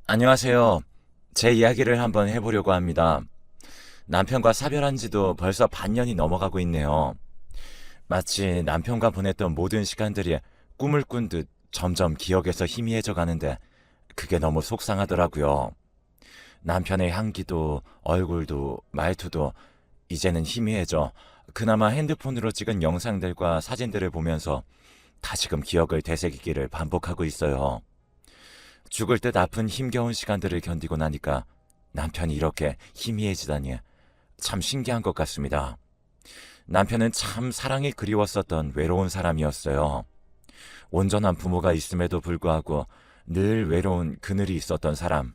안녕하세요. 제 이야기를 한번 해보려고 합니다. 남편과 사별한 지도 벌써 반년이 넘어가고 있네요. 마치 남편과 보냈던 모든 시간들이 꿈을 꾼 듯 점점 기억에서 희미해져 가는데 그게 너무 속상하더라고요. 남편의 향기도 얼굴도 말투도 이제는 희미해져 그나마 핸드폰으로 찍은 영상들과 사진들을 보면서 다시금 기억을 되새기기를 반복하고 있어요. 죽을 듯 아픈 힘겨운 시간들을 견디고 나니까 남편이 이렇게 희미해지다니 참 신기한 것 같습니다. 남편은 참 사랑이 그리웠었던 외로운 사람이었어요. 온전한 부모가 있음에도 불구하고 늘 외로운 그늘이 있었던 사람.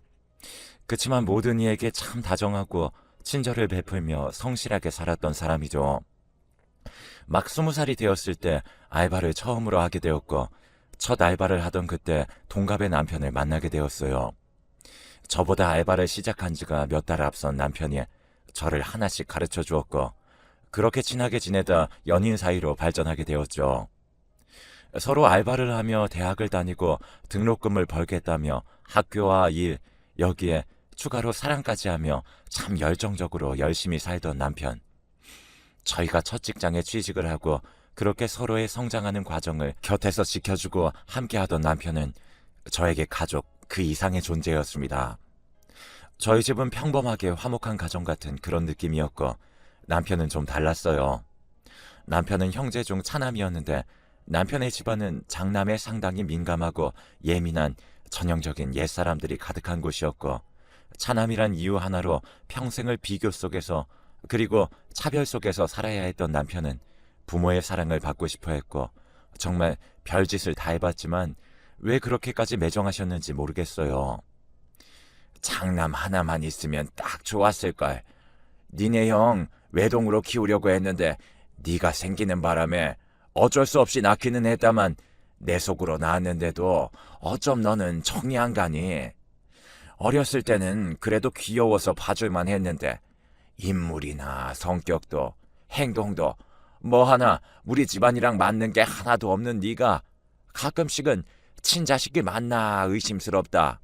그치만 모든 이에게 참 다정하고 친절을 베풀며 성실하게 살았던 사람이죠. 막 20살이 되었을 때 알바를 처음으로 하게 되었고 첫 알바를 하던 그때 동갑의 남편을 만나게 되었어요. 저보다 알바를 시작한 지가 몇 달 앞선 남편이 저를 하나씩 가르쳐 주었고 그렇게 친하게 지내다 연인 사이로 발전하게 되었죠. 서로 알바를 하며 대학을 다니고 등록금을 벌겠다며 학교와 일, 여기에 추가로 사랑까지 하며 참 열정적으로 열심히 살던 남편. 저희가 첫 직장에 취직을 하고 그렇게 서로의 성장하는 과정을 곁에서 지켜주고 함께하던 남편은 저에게 가족 그 이상의 존재였습니다. 저희 집은 평범하게 화목한 가정 같은 그런 느낌이었고 남편은 좀 달랐어요. 남편은 형제 중 차남이었는데 남편의 집안은 장남에 상당히 민감하고 예민한 전형적인 옛사람들이 가득한 곳이었고 차남이란 이유 하나로 평생을 비교 속에서 그리고 차별 속에서 살아야 했던 남편은 부모의 사랑을 받고 싶어 했고 정말 별짓을 다 해봤지만 왜 그렇게까지 매정하셨는지 모르겠어요. 장남 하나만 있으면 딱 좋았을걸. 니네 형 외동으로 키우려고 했는데 네가 생기는 바람에 어쩔 수 없이 낳기는 했다만 내 속으로 낳았는데도 어쩜 너는 정이 안 가니? 어렸을 때는 그래도 귀여워서 봐줄만 했는데 인물이나 성격도 행동도 뭐 하나 우리 집안이랑 맞는 게 하나도 없는 네가 가끔씩은 친자식이 맞나 의심스럽다.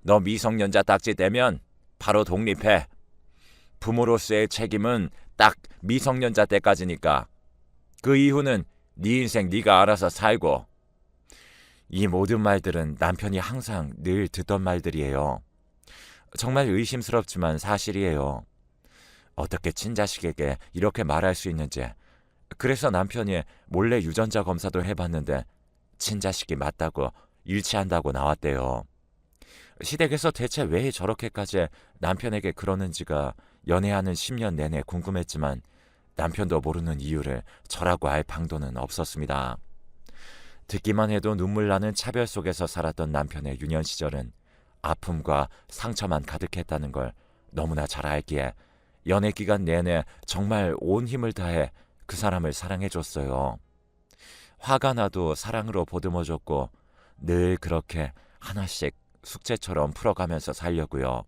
너 미성년자 딱지 떼면 바로 독립해. 부모로서의 책임은 딱 미성년자 때까지니까. 그 이후는 네 인생 네가 알아서 살고. 이 모든 말들은 남편이 항상 늘 듣던 말들이에요. 정말 의심스럽지만 사실이에요. 어떻게 친자식에게 이렇게 말할 수 있는지. 그래서 남편이 몰래 유전자 검사도 해봤는데 친자식이 맞다고 일치한다고 나왔대요. 시댁에서 대체 왜 저렇게까지 남편에게 그러는지가 연애하는 10년 내내 궁금했지만 남편도 모르는 이유를 저라고 알 방도는 없었습니다. 듣기만 해도 눈물 나는 차별 속에서 살았던 남편의 유년 시절은 아픔과 상처만 가득했다는 걸 너무나 잘 알기에 연애 기간 내내 정말 온 힘을 다해 그 사람을 사랑해줬어요. 화가 나도 사랑으로 보듬어줬고 늘 그렇게 하나씩 숙제처럼 풀어가면서 살려고요.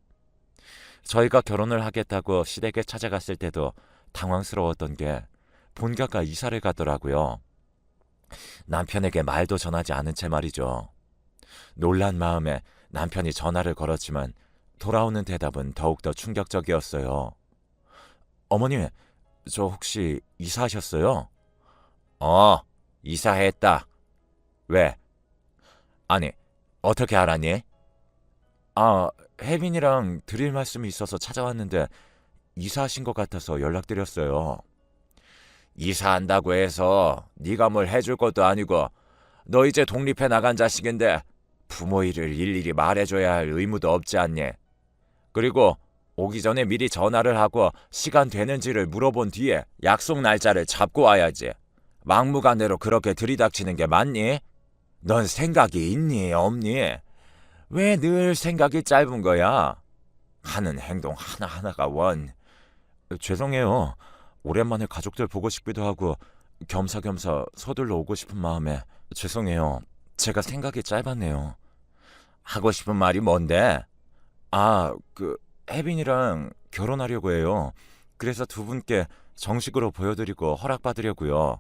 저희가 결혼을 하겠다고 시댁에 찾아갔을 때도 당황스러웠던 게 본가가 이사를 가더라고요. 남편에게 말도 전하지 않은 채 말이죠. 놀란 마음에 남편이 전화를 걸었지만 돌아오는 대답은 더욱더 충격적이었어요. 어머니, 저 혹시 이사하셨어요? 어, 이사했다. 왜? 아니, 어떻게 알았니? 아, 혜빈이랑 드릴 말씀이 있어서 찾아왔는데 이사하신 것 같아서 연락드렸어요. 이사한다고 해서 네가 뭘 해줄 것도 아니고 너 이제 독립해 나간 자식인데 부모 일을 일일이 말해줘야 할 의무도 없지 않니? 그리고 오기 전에 미리 전화를 하고 시간 되는지를 물어본 뒤에 약속 날짜를 잡고 와야지. 막무가내로 그렇게 들이닥치는 게 맞니? 넌 생각이 있니 없니? 왜 늘 생각이 짧은 거야? 하는 행동 하나하나가 원. 죄송해요. 오랜만에 가족들 보고 싶기도 하고 겸사겸사 서둘러 오고 싶은 마음에 죄송해요. 제가 생각이 짧았네요. 하고 싶은 말이 뭔데? 혜빈이랑 결혼하려고 해요. 그래서 두 분께 정식으로 보여드리고 허락받으려고요.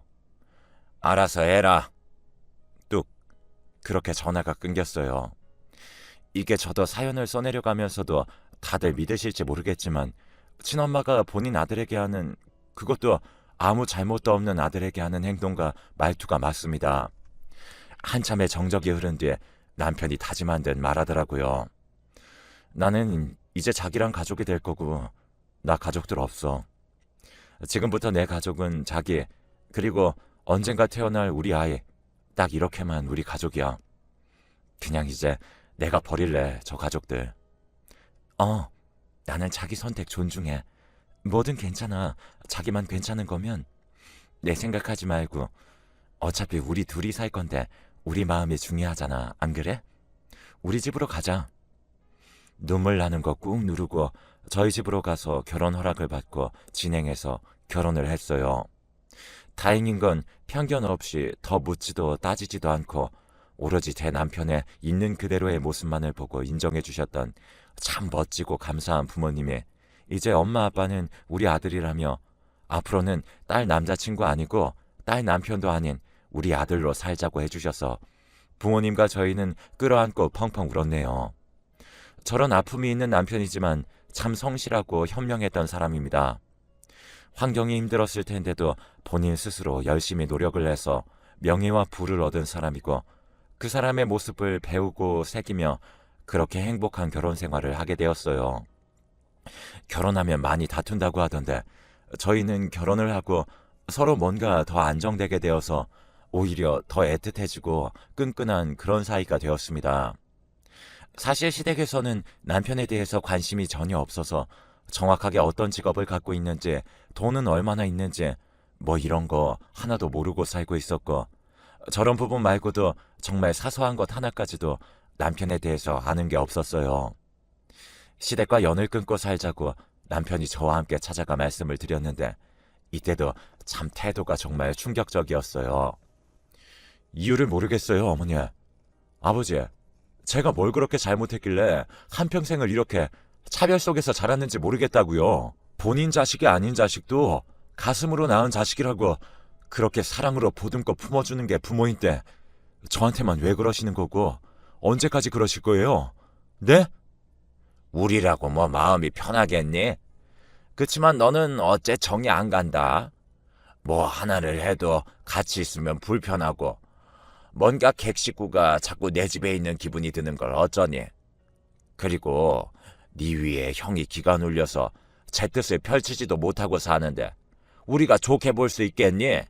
알아서 해라. 뚝. 그렇게 전화가 끊겼어요. 이게 저도 사연을 써내려고 하면서도 다들 믿으실지 모르겠지만 친엄마가 본인 아들에게 하는, 그것도 아무 잘못도 없는 아들에게 하는 행동과 말투가 맞습니다. 한참의 정적이 흐른 뒤에 남편이 다짐한 듯 말하더라고요. 나는 이제 자기랑 가족이 될 거고 나 가족들 없어. 지금부터 내 가족은 자기, 그리고 언젠가 태어날 우리 아이, 딱 이렇게만 우리 가족이야. 그냥 이제 내가 버릴래, 저 가족들. 나는 자기 선택 존중해. 뭐든 괜찮아. 자기만 괜찮은 거면 내 생각하지 말고. 어차피 우리 둘이 살 건데 우리 마음이 중요하잖아. 안 그래? 우리 집으로 가자. 눈물 나는 거 꾹 누르고 저희 집으로 가서 결혼 허락을 받고 진행해서 결혼을 했어요. 다행인 건 편견 없이 더 묻지도 따지지도 않고 오로지 제 남편의 있는 그대로의 모습만을 보고 인정해 주셨던 참 멋지고 감사한 부모님이 이제 엄마 아빠는 우리 아들이라며 앞으로는 딸 남자친구 아니고 딸 남편도 아닌 우리 아들로 살자고 해주셔서 부모님과 저희는 끌어안고 펑펑 울었네요. 저런 아픔이 있는 남편이지만 참 성실하고 현명했던 사람입니다. 환경이 힘들었을 텐데도 본인 스스로 열심히 노력을 해서 명예와 부를 얻은 사람이고 그 사람의 모습을 배우고 새기며 그렇게 행복한 결혼 생활을 하게 되었어요. 결혼하면 많이 다툰다고 하던데 저희는 결혼을 하고 서로 뭔가 더 안정되게 되어서 오히려 더 애틋해지고 끈끈한 그런 사이가 되었습니다. 사실 시댁에서는 남편에 대해서 관심이 전혀 없어서 정확하게 어떤 직업을 갖고 있는지, 돈은 얼마나 있는지 뭐 이런 거 하나도 모르고 살고 있었고, 저런 부분 말고도 정말 사소한 것 하나까지도 남편에 대해서 아는 게 없었어요. 시댁과 연을 끊고 살자고 남편이 저와 함께 찾아가 말씀을 드렸는데 이때도 참 태도가 정말 충격적이었어요. 이유를 모르겠어요, 어머니. 아버지, 제가 뭘 그렇게 잘못했길래 한평생을 이렇게 차별 속에서 자랐는지 모르겠다고요. 본인 자식이 아닌 자식도 가슴으로 낳은 자식이라고 그렇게 사랑으로 보듬고 품어주는 게 부모인데 저한테만 왜 그러시는 거고 언제까지 그러실 거예요? 네? 우리라고 뭐 마음이 편하겠니? 그치만 너는 어째 정이 안 간다. 뭐 하나를 해도 같이 있으면 불편하고 뭔가 객식구가 자꾸 내 집에 있는 기분이 드는 걸 어쩌니? 그리고 네 위에 형이 기가 눌려서 제 뜻을 펼치지도 못하고 사는데 우리가 좋게 볼 수 있겠니?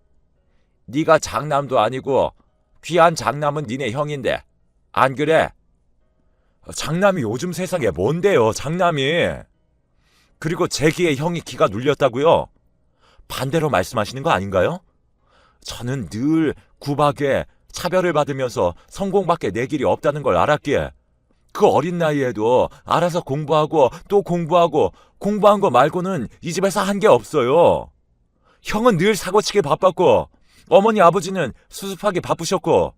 네가 장남도 아니고 귀한 장남은 니네 형인데 안 그래? 장남이 요즘 세상에 뭔데요, 장남이? 그리고 제 귀에 형이 기가 눌렸다고요? 반대로 말씀하시는 거 아닌가요? 저는 늘 구박에 차별을 받으면서 성공밖에 내 길이 없다는 걸 알았기에 그 어린 나이에도 알아서 공부하고 또 공부하고 공부한 거 말고는 이 집에서 한 게 없어요. 형은 늘 사고치게 바빴고 어머니 아버지는 수습하기 바쁘셨고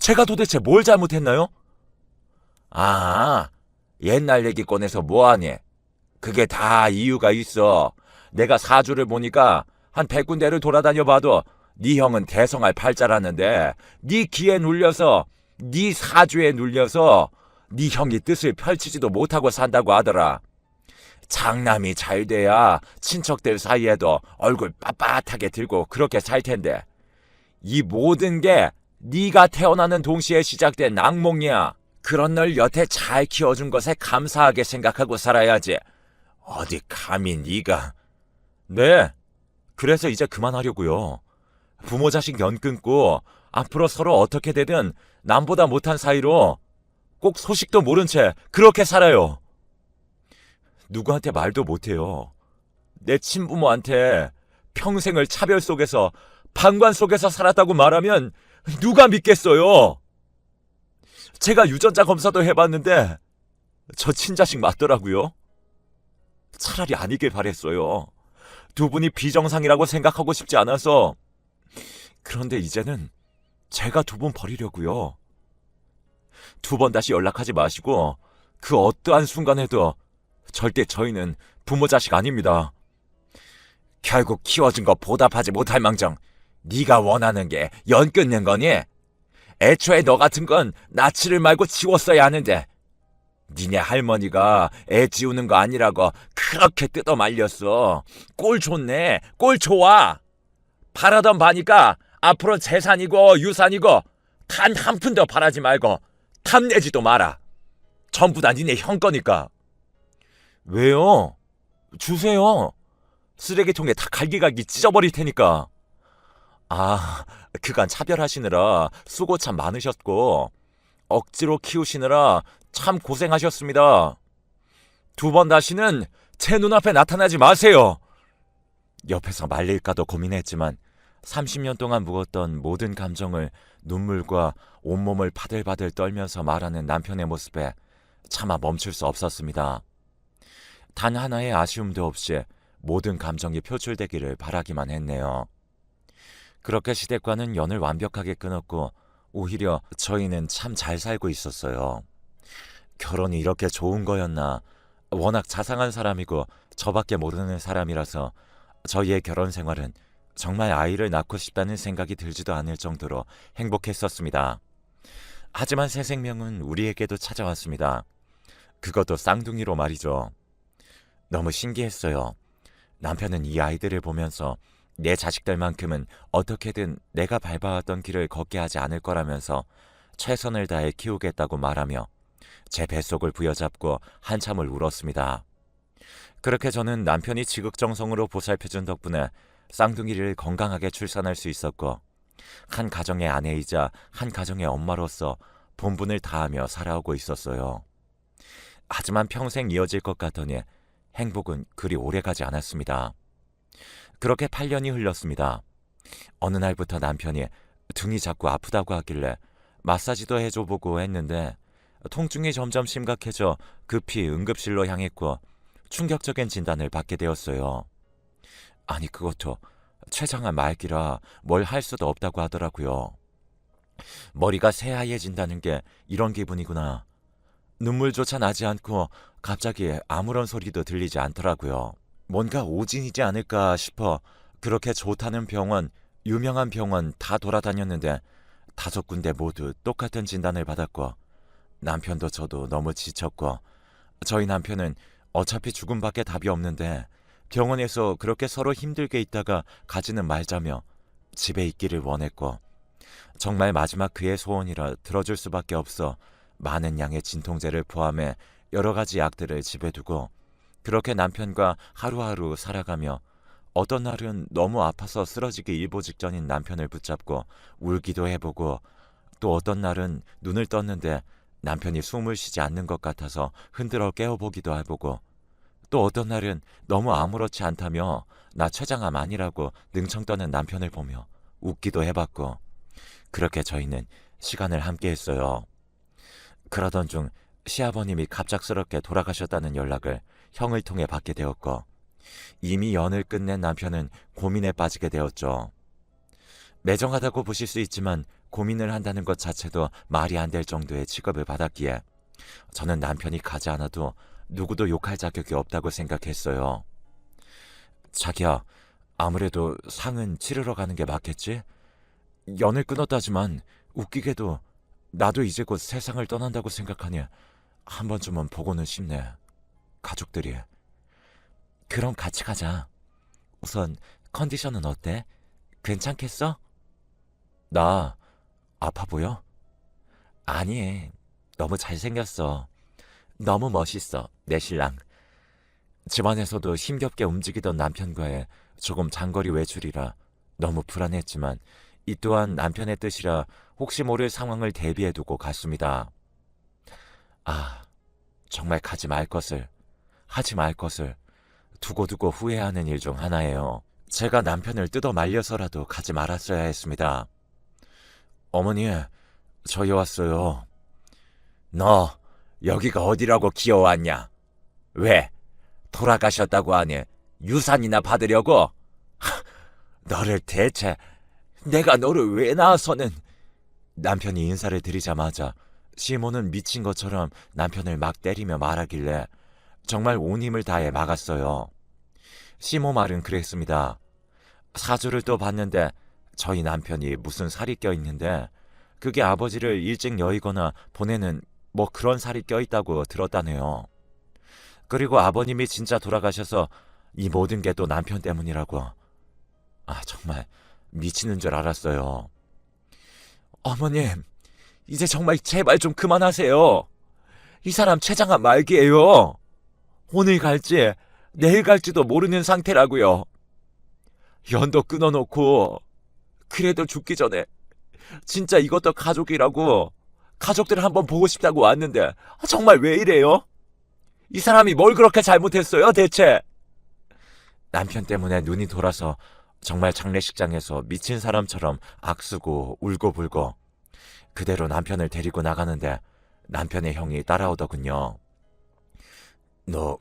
제가 도대체 뭘 잘못했나요? 아, 옛날 얘기 꺼내서 뭐하니? 그게 다 이유가 있어. 내가 사주를 보니까 한 100군데를 돌아다녀 봐도 네 형은 대성할 팔자라는데 네 기에 눌려서 네 사주에 눌려서 네 형이 뜻을 펼치지도 못하고 산다고 하더라. 장남이 잘 돼야 친척들 사이에도 얼굴 빳빳하게 들고 그렇게 살 텐데 이 모든 게 네가 태어나는 동시에 시작된 악몽이야. 그런 널 여태 잘 키워준 것에 감사하게 생각하고 살아야지. 어디 감히 네가. 네, 그래서 이제 그만하려고요. 부모 자식 연 끊고 앞으로 서로 어떻게 되든 남보다 못한 사이로 꼭 소식도 모른 채 그렇게 살아요. 누구한테 말도 못해요. 내 친부모한테 평생을 차별 속에서 방관 속에서 살았다고 말하면 누가 믿겠어요? 제가 유전자 검사도 해봤는데 저 친자식 맞더라고요. 차라리 아니길 바랬어요. 두 분이 비정상이라고 생각하고 싶지 않아서. 그런데 이제는 제가 두 분 버리려고요. 두 번 다시 연락하지 마시고 그 어떠한 순간에도 절대 저희는 부모 자식 아닙니다. 결국 키워준 거 보답하지 못할 망정 네가 원하는 게 연 끊는 거니? 애초에 너 같은 건 나치를 말고 지웠어야 하는데 니네 할머니가 애 지우는 거 아니라고 그렇게 뜯어 말렸어. 꼴 좋네. 꼴 좋아. 바라던 바니까 앞으로 재산이고 유산이고 단 한 푼도 바라지 말고 탐내지도 마라. 전부 다 니네 형 거니까. 왜요? 주세요. 쓰레기통에 다 갈기갈기 찢어버릴 테니까. 아, 그간 차별하시느라 수고 참 많으셨고 억지로 키우시느라 참 고생하셨습니다. 두 번 다시는 제 눈앞에 나타나지 마세요. 옆에서 말릴까도 고민했지만 30년 동안 묵었던 모든 감정을 눈물과 온몸을 바들바들 떨면서 말하는 남편의 모습에 차마 멈출 수 없었습니다. 단 하나의 아쉬움도 없이 모든 감정이 표출되기를 바라기만 했네요. 그렇게 시댁과는 연을 완벽하게 끊었고 오히려 저희는 참 잘 살고 있었어요. 결혼이 이렇게 좋은 거였나. 워낙 자상한 사람이고 저밖에 모르는 사람이라서 저희의 결혼 생활은 정말 아이를 낳고 싶다는 생각이 들지도 않을 정도로 행복했었습니다. 하지만 새 생명은 우리에게도 찾아왔습니다. 그것도 쌍둥이로 말이죠. 너무 신기했어요. 남편은 이 아이들을 보면서 내 자식들만큼은 어떻게든 내가 밟아왔던 길을 걷게 하지 않을 거라면서 최선을 다해 키우겠다고 말하며 제 뱃속을 부여잡고 한참을 울었습니다. 그렇게 저는 남편이 지극정성으로 보살펴준 덕분에 쌍둥이를 건강하게 출산할 수 있었고 한 가정의 아내이자 한 가정의 엄마로서 본분을 다하며 살아오고 있었어요. 하지만 평생 이어질 것 같더니 행복은 그리 오래가지 않았습니다. 그렇게 8년이 흘렀습니다. 어느 날부터 남편이 등이 자꾸 아프다고 하길래 마사지도 해줘보고 했는데 통증이 점점 심각해져 급히 응급실로 향했고 충격적인 진단을 받게 되었어요. 아니 그것도 췌장암 말기라 뭘 할 수도 없다고 하더라고요. 머리가 새하얘진다는 게 이런 기분이구나. 눈물조차 나지 않고 갑자기 아무런 소리도 들리지 않더라고요. 뭔가 오진이지 않을까 싶어 그렇게 좋다는 병원, 유명한 병원 다 돌아다녔는데 5군데 모두 똑같은 진단을 받았고 남편도 저도 너무 지쳤고 저희 남편은 어차피 죽음밖에 답이 없는데 병원에서 그렇게 서로 힘들게 있다가 가지는 말자며 집에 있기를 원했고 정말 마지막 그의 소원이라 들어줄 수밖에 없어 많은 양의 진통제를 포함해 여러 가지 약들을 집에 두고 그렇게 남편과 하루하루 살아가며 어떤 날은 너무 아파서 쓰러지기 일보 직전인 남편을 붙잡고 울기도 해보고 또 어떤 날은 눈을 떴는데 남편이 숨을 쉬지 않는 것 같아서 흔들어 깨워보기도 해보고 또 어떤 날은 너무 아무렇지 않다며 나 췌장암 아니라고 능청 떠는 남편을 보며 웃기도 해봤고 그렇게 저희는 시간을 함께 했어요. 그러던 중 시아버님이 갑작스럽게 돌아가셨다는 연락을 형을 통해 받게 되었고 이미 연을 끝낸 남편은 고민에 빠지게 되었죠. 매정하다고 보실 수 있지만 고민을 한다는 것 자체도 말이 안 될 정도의 취급을 받았기에 저는 남편이 가지 않아도 누구도 욕할 자격이 없다고 생각했어요. 자기야, 아무래도 상은 치르러 가는 게 맞겠지? 연을 끊었다지만 웃기게도 나도 이제 곧 세상을 떠난다고 생각하니 한 번쯤은 보고는 싶네. 가족들이. 그럼 같이 가자. 우선 컨디션은 어때? 괜찮겠어? 나 아파 보여? 아니, 너무 잘생겼어. 너무 멋있어, 내 신랑. 집안에서도 힘겹게 움직이던 남편과의 조금 장거리 외출이라 너무 불안했지만 이 또한 남편의 뜻이라 혹시 모를 상황을 대비해두고 갔습니다. 아, 정말 가지 말 것을, 하지 말 것을 두고두고 후회하는 일 중 하나예요. 제가 남편을 뜯어 말려서라도 가지 말았어야 했습니다. 어머니, 저희 왔어요. 너 여기가 어디라고 기어왔냐? 왜? 돌아가셨다고 하니 유산이나 받으려고? 너를 대체 내가 너를 왜 낳아서는. 남편이 인사를 드리자마자 시모는 미친 것처럼 남편을 막 때리며 말하길래 정말 온 힘을 다해 막았어요. 시모 말은 그랬습니다. 사주를 또 봤는데 저희 남편이 무슨 살이 껴있는데 그게 아버지를 일찍 여의거나 보내는 뭐 그런 살이 껴있다고 들었다네요. 그리고 아버님이 진짜 돌아가셔서 이 모든 게 또 남편 때문이라고. 아, 정말 미치는 줄 알았어요. 어머님, 이제 정말 제발 좀 그만하세요. 이 사람 췌장암 말기예요. 오늘 갈지 내일 갈지도 모르는 상태라고요. 연도 끊어놓고 그래도 죽기 전에 진짜 이것도 가족이라고 가족들 한번 보고 싶다고 왔는데 정말 왜 이래요? 이 사람이 뭘 그렇게 잘못했어요 대체? 남편 때문에 눈이 돌아서 정말 장례식장에서 미친 사람처럼 악쓰고 울고불고 그대로 남편을 데리고 나가는데 남편의 형이 따라오더군요. 너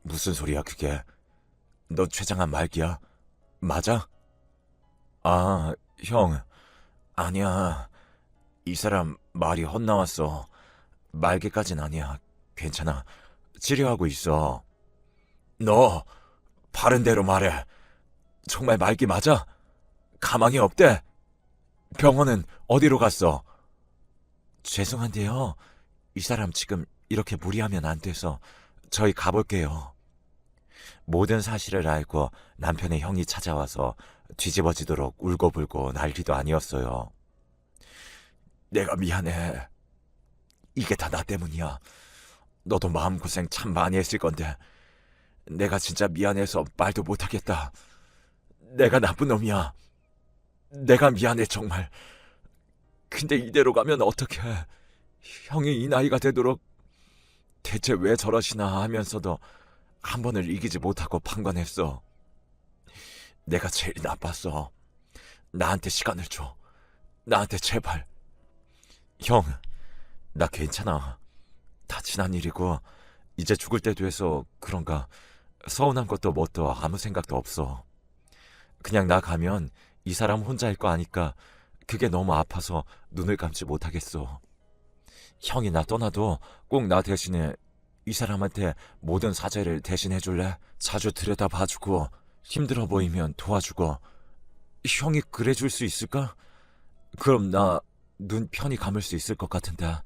무슨 소리야 그게? 너 췌장암 말기야? 맞아? 아, 형, 아니야. 이 사람 말이 헛나왔어. 말기까진 아니야. 괜찮아. 치료하고 있어. 너 바른 대로 말해. 정말 말기 맞아? 가망이 없대? 병원은 어디로 갔어? 죄송한데요. 이 사람 지금 이렇게 무리하면 안 돼서 저희 가볼게요. 모든 사실을 알고 남편의 형이 찾아와서 뒤집어지도록 울고불고 난리도 아니었어요. 내가 미안해. 이게 다 나 때문이야. 너도 마음고생 참 많이 했을 건데 내가 진짜 미안해서 말도 못하겠다. 내가 나쁜 놈이야. 내가 미안해 정말. 근데 이대로 가면 어떡해. 형이 이 나이가 되도록 대체 왜 저러시나 하면서도 한 번을 이기지 못하고 판단했어. 내가 제일 나빴어. 나한테 시간을 줘. 나한테 제발. 형, 나 괜찮아. 다 지난 일이고 이제 죽을 때도 해서 그런가 서운한 것도 뭣도 아무 생각도 없어. 그냥 나 가면 이 사람 혼자일 거 아니까 그게 너무 아파서 눈을 감지 못하겠어. 형이 나 떠나도 꼭 나 대신에 이 사람한테 모든 사죄를 대신해줄래? 자주 들여다봐주고 힘들어 보이면 도와주고. 형이 그래줄 수 있을까? 그럼 나 눈 편히 감을 수 있을 것 같은데.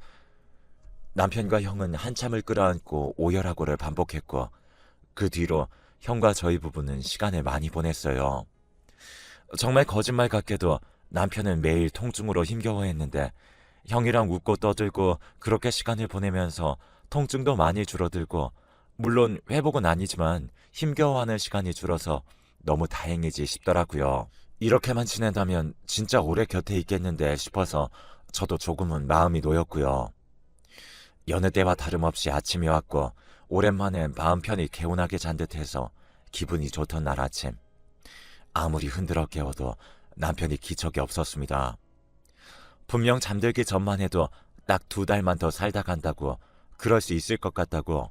남편과 형은 한참을 끌어안고 오열하고를 반복했고 그 뒤로 형과 저희 부부는 시간을 많이 보냈어요. 정말 거짓말 같게도 남편은 매일 통증으로 힘겨워했는데 형이랑 웃고 떠들고 그렇게 시간을 보내면서 통증도 많이 줄어들고 물론 회복은 아니지만 힘겨워하는 시간이 줄어서 너무 다행이지 싶더라고요. 이렇게만 지낸다면 진짜 오래 곁에 있겠는데 싶어서 저도 조금은 마음이 놓였고요. 여느 때와 다름없이 아침이 왔고 오랜만에 마음 편히 개운하게 잔 듯해서 기분이 좋던 날 아침. 아무리 흔들어 깨워도 남편이 기척이 없었습니다. 분명 잠들기 전만 해도 딱 2달만 더 살다 간다고, 그럴 수 있을 것 같다고,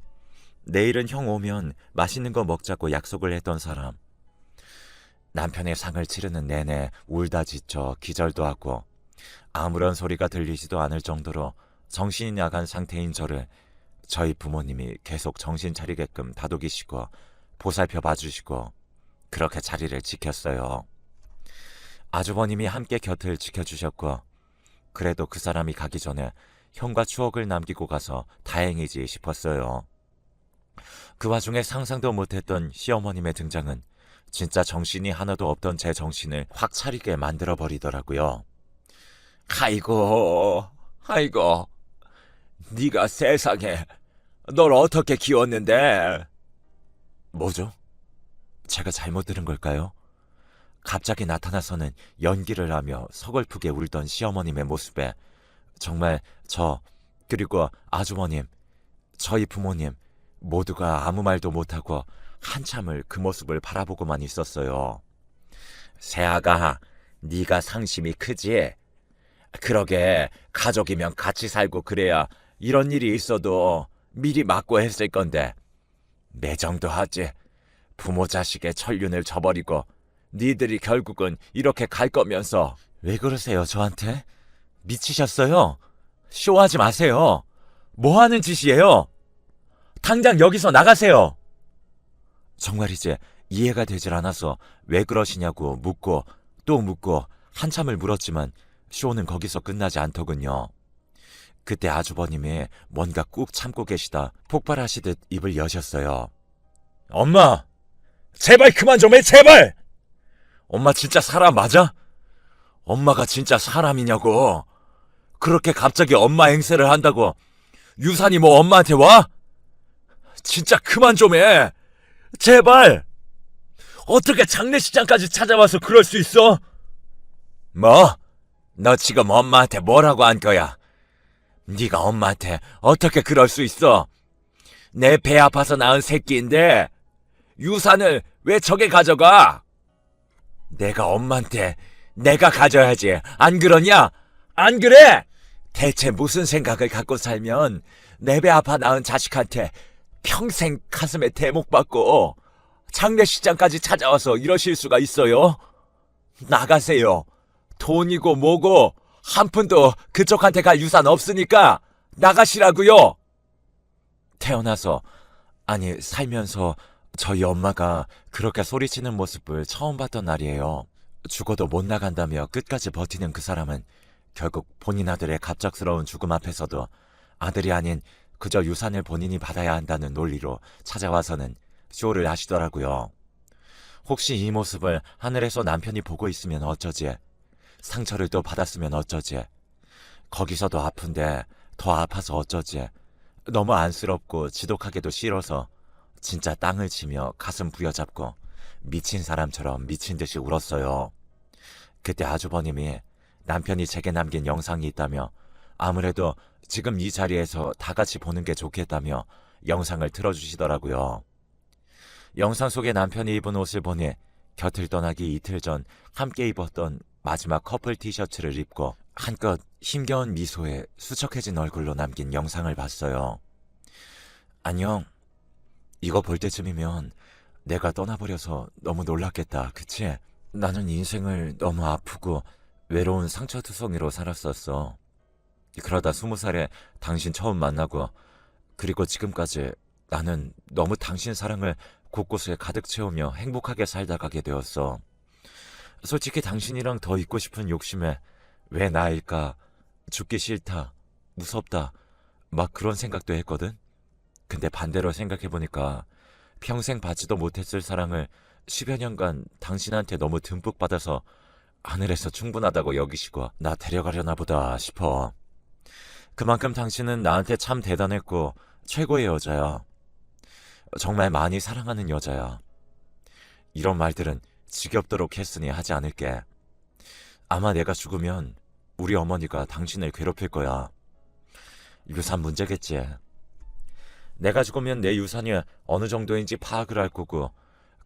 내일은 형 오면 맛있는 거 먹자고 약속을 했던 사람. 남편의 상을 치르는 내내 울다 지쳐 기절도 하고 아무런 소리가 들리지도 않을 정도로 정신이 나간 상태인 저를 저희 부모님이 계속 정신 차리게끔 다독이시고 보살펴 봐주시고 그렇게 자리를 지켰어요. 아주버님이 함께 곁을 지켜주셨고 그래도 그 사람이 가기 전에 형과 추억을 남기고 가서 다행이지 싶었어요. 그 와중에 상상도 못했던 시어머님의 등장은 진짜 정신이 하나도 없던 제 정신을 확 차리게 만들어버리더라고요. 아이고, 아이고, 네가 세상에 널 어떻게 키웠는데? 뭐죠? 제가 잘못 들은 걸까요? 갑자기 나타나서는 연기를 하며 서글프게 울던 시어머님의 모습에 정말 저 그리고 아주머님, 저희 부모님 모두가 아무 말도 못하고 한참을 그 모습을 바라보고만 있었어요. 새아가, 네가 상심이 크지? 그러게 가족이면 같이 살고 그래야 이런 일이 있어도 미리 막고 했을 건데 매정도 하지. 부모 자식의 천륜을 저버리고 니들이 결국은 이렇게 갈 거면서. 왜 그러세요 저한테? 미치셨어요? 쇼하지 마세요. 뭐 하는 짓이에요? 당장 여기서 나가세요. 정말 이제 이해가 되질 않아서 왜 그러시냐고 묻고 또 묻고 한참을 물었지만 쇼는 거기서 끝나지 않더군요. 그때 아주버님이 뭔가 꾹 참고 계시다 폭발하시듯 입을 여셨어요. 엄마! 제발 그만 좀 해, 제발! 엄마 진짜 사람 맞아? 엄마가 진짜 사람이냐고. 그렇게 갑자기 엄마 행세를 한다고 유산이 뭐 엄마한테 와? 진짜 그만 좀 해. 제발! 어떻게 장례식장까지 찾아와서 그럴 수 있어? 뭐? 너 지금 엄마한테 뭐라고 한 거야? 네가 엄마한테 어떻게 그럴 수 있어? 내 배 아파서 낳은 새끼인데 유산을 왜 저게 가져가? 내가 엄마한테 내가 가져야지. 안 그러냐? 안 그래? 대체 무슨 생각을 갖고 살면 내 배 아파 낳은 자식한테 평생 가슴에 대목 받고 장례식장까지 찾아와서 이러실 수가 있어요? 나가세요. 돈이고 뭐고 한 푼도 그쪽한테 갈 유산 없으니까 나가시라고요. 태어나서, 아니 살면서 저희 엄마가 그렇게 소리치는 모습을 처음 봤던 날이에요. 죽어도 못 나간다며 끝까지 버티는 그 사람은 결국 본인 아들의 갑작스러운 죽음 앞에서도 아들이 아닌 그저 유산을 본인이 받아야 한다는 논리로 찾아와서는 쇼를 하시더라고요. 혹시 이 모습을 하늘에서 남편이 보고 있으면 어쩌지? 상처를 또 받았으면 어쩌지? 거기서도 아픈데 더 아파서 어쩌지? 너무 안쓰럽고 지독하게도 싫어서 진짜 땅을 치며 가슴 부여잡고 미친 사람처럼 미친 듯이 울었어요. 그때 아주버님이 남편이 제게 남긴 영상이 있다며 아무래도 지금 이 자리에서 다 같이 보는 게 좋겠다며 영상을 틀어주시더라고요. 영상 속에 남편이 입은 옷을 보니 곁을 떠나기 이틀 전 함께 입었던 마지막 커플 티셔츠를 입고 한껏 힘겨운 미소에 수척해진 얼굴로 남긴 영상을 봤어요. 안녕. 이거 볼 때쯤이면 내가 떠나버려서 너무 놀랐겠다. 그치? 나는 인생을 너무 아프고 외로운 상처투성이로 살았었어. 그러다 20살에 당신 처음 만나고 그리고 지금까지 나는 너무 당신 사랑을 곳곳에 가득 채우며 행복하게 살다 가게 되었어. 솔직히 당신이랑 더 있고 싶은 욕심에 왜 나일까? 죽기 싫다, 무섭다, 막 그런 생각도 했거든. 근데 반대로 생각해보니까 평생 받지도 못했을 사랑을 10여 년간 당신한테 너무 듬뿍 받아서 하늘에서 충분하다고 여기시고 나 데려가려나 보다 싶어. 그만큼 당신은 나한테 참 대단했고 최고의 여자야. 정말 많이 사랑하는 여자야. 이런 말들은 지겹도록 했으니 하지 않을게. 아마 내가 죽으면 우리 어머니가 당신을 괴롭힐 거야. 유산 문제겠지. 내가 죽으면 내 유산이 어느 정도인지 파악을 할 거고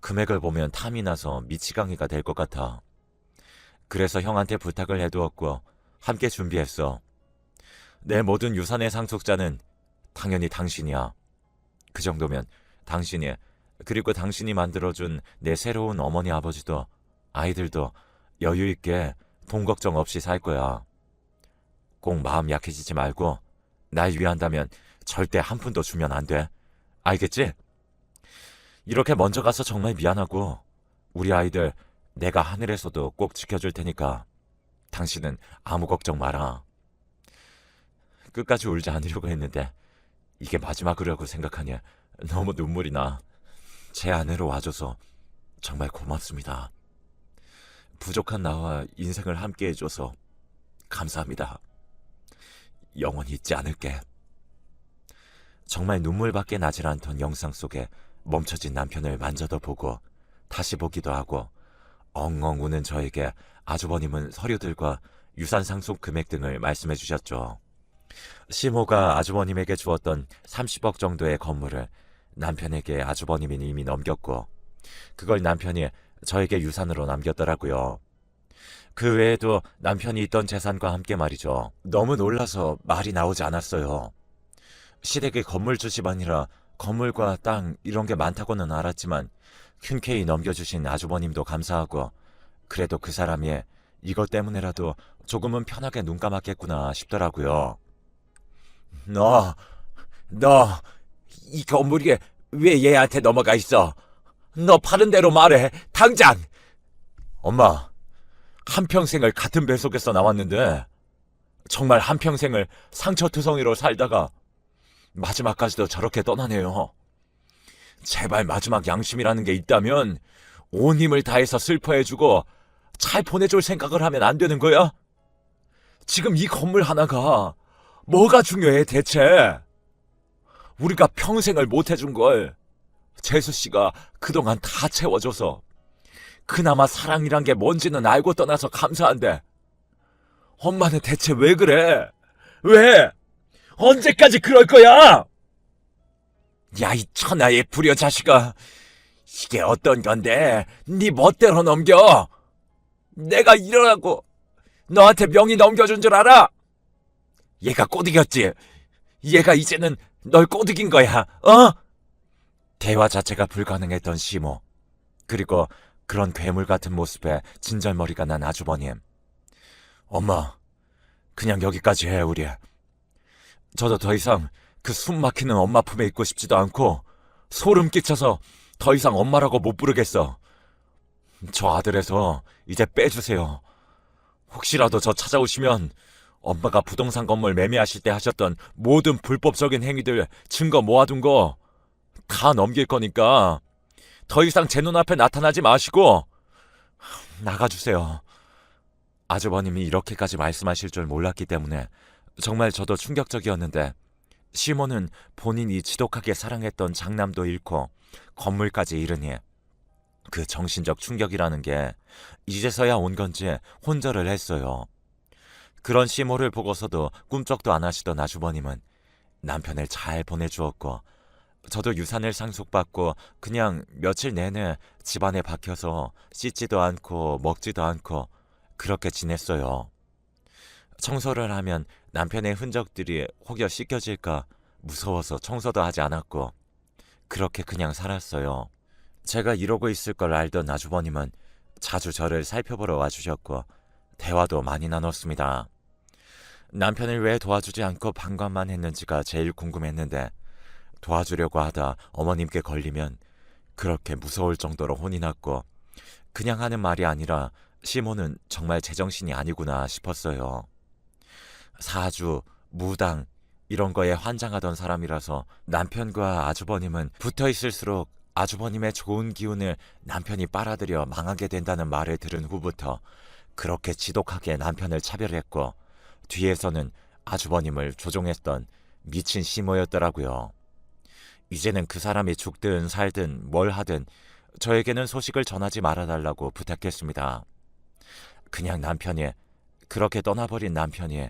금액을 보면 탐이 나서 미치광이가 될 것 같아. 그래서 형한테 부탁을 해두었고 함께 준비했어. 내 모든 유산의 상속자는 당연히 당신이야. 그 정도면 당신이, 그리고 당신이 만들어준 내 새로운 어머니 아버지도 아이들도 여유있게 돈 걱정 없이 살 거야. 꼭 마음 약해지지 말고 날 위한다면 절대 한 푼도 주면 안 돼. 알겠지? 이렇게 먼저 가서 정말 미안하고 우리 아이들 내가 하늘에서도 꼭 지켜줄 테니까 당신은 아무 걱정 마라. 끝까지 울지 않으려고 했는데 이게 마지막이라고 생각하니 너무 눈물이 나. 제 아내로 와줘서 정말 고맙습니다. 부족한 나와 인생을 함께 해줘서 감사합니다. 영원히 잊지 않을게. 정말 눈물밖에 나질 않던 영상 속에 멈춰진 남편을 만져도 보고 다시 보기도 하고 엉엉 우는 저에게 아주버님은 서류들과 유산 상속 금액 등을 말씀해 주셨죠. 시모가 아주버님에게 주었던 30억 정도의 건물을 남편에게 아주버님이 이미 넘겼고 그걸 남편이 저에게 유산으로 남겼더라고요. 그 외에도 남편이 있던 재산과 함께 말이죠. 너무 놀라서 말이 나오지 않았어요. 시댁이 건물주 집안이라 건물과 땅 이런 게 많다고는 알았지만 흔쾌히 넘겨주신 아주버님도 감사하고 그래도 그 사람이 이것 때문에라도 조금은 편하게 눈 감았겠구나 싶더라고요. 너 이 건물이 왜 얘한테 넘어가 있어? 너 파는 대로 말해, 당장! 엄마, 한평생을 같은 배 속에서 나왔는데 정말 한평생을 상처투성이로 살다가 마지막까지도 저렇게 떠나네요. 제발 마지막 양심이라는 게 있다면 온 힘을 다해서 슬퍼해주고 잘 보내줄 생각을 하면 안 되는 거야? 지금 이 건물 하나가 뭐가 중요해 대체? 우리가 평생을 못 해준 걸 재수 씨가 그동안 다 채워줘서 그나마 사랑이란 게 뭔지는 알고 떠나서 감사한데 엄마는 대체 왜 그래? 왜? 언제까지 그럴 거야? 야, 이 천하의 불효 자식아. 이게 어떤 건데 네 멋대로 넘겨? 내가 이러라고 너한테 명의 넘겨준 줄 알아? 얘가 꼬드겼지? 얘가 이제는 널 꼬드긴 거야, 어? 대화 자체가 불가능했던 시모. 그리고 그런 괴물 같은 모습에 진절머리가 난 아주버님. 엄마, 그냥 여기까지 해, 우리. 저도 더 이상 그 숨 막히는 엄마 품에 있고 싶지도 않고 소름 끼쳐서 더 이상 엄마라고 못 부르겠어. 저 아들에서 이제 빼주세요. 혹시라도 저 찾아오시면 엄마가 부동산 건물 매매하실 때 하셨던 모든 불법적인 행위들 증거 모아둔 거 다 넘길 거니까 더 이상 제 눈앞에 나타나지 마시고 나가주세요. 아주버님이 이렇게까지 말씀하실 줄 몰랐기 때문에 정말 저도 충격적이었는데 시모는 본인이 지독하게 사랑했던 장남도 잃고 건물까지 잃으니 그 정신적 충격이라는 게 이제서야 온 건지 혼절을 했어요. 그런 시모를 보고서도 꿈쩍도 안 하시던 아주버님은 남편을 잘 보내주었고 저도 유산을 상속받고 그냥 며칠 내내 집안에 박혀서 씻지도 않고 먹지도 않고 그렇게 지냈어요. 청소를 하면 남편의 흔적들이 혹여 씻겨질까 무서워서 청소도 하지 않았고 그렇게 그냥 살았어요. 제가 이러고 있을 걸 알던 아주버님은 자주 저를 살펴보러 와주셨고 대화도 많이 나눴습니다. 남편을 왜 도와주지 않고 방관만 했는지가 제일 궁금했는데 도와주려고 하다 어머님께 걸리면 그렇게 무서울 정도로 혼이 났고 그냥 하는 말이 아니라 시모는 정말 제정신이 아니구나 싶었어요. 사주, 무당 이런 거에 환장하던 사람이라서 남편과 아주버님은 붙어 있을수록 아주버님의 좋은 기운을 남편이 빨아들여 망하게 된다는 말을 들은 후부터 그렇게 지독하게 남편을 차별했고 뒤에서는 아주버님을 조종했던 미친 시모였더라고요. 이제는 그 사람이 죽든 살든 뭘 하든 저에게는 소식을 전하지 말아달라고 부탁했습니다. 그냥 남편이, 그렇게 떠나버린 남편이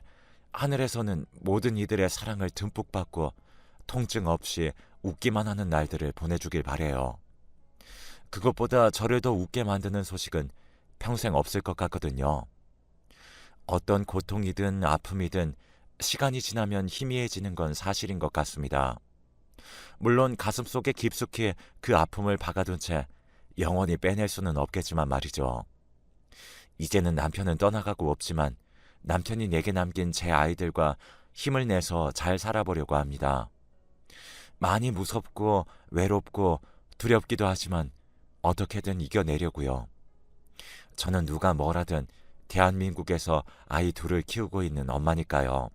하늘에서는 모든 이들의 사랑을 듬뿍 받고 통증 없이 웃기만 하는 날들을 보내주길 바래요. 그것보다 저를 더 웃게 만드는 소식은 평생 없을 것 같거든요. 어떤 고통이든 아픔이든 시간이 지나면 희미해지는 건 사실인 것 같습니다. 물론 가슴속에 깊숙이 그 아픔을 박아둔 채 영원히 빼낼 수는 없겠지만 말이죠. 이제는 남편은 떠나가고 없지만 남편이 내게 남긴 제 아이들과 힘을 내서 잘 살아보려고 합니다. 많이 무섭고 외롭고 두렵기도 하지만 어떻게든 이겨내려고요. 저는 누가 뭐라든 대한민국에서 아이 둘을 키우고 있는 엄마니까요.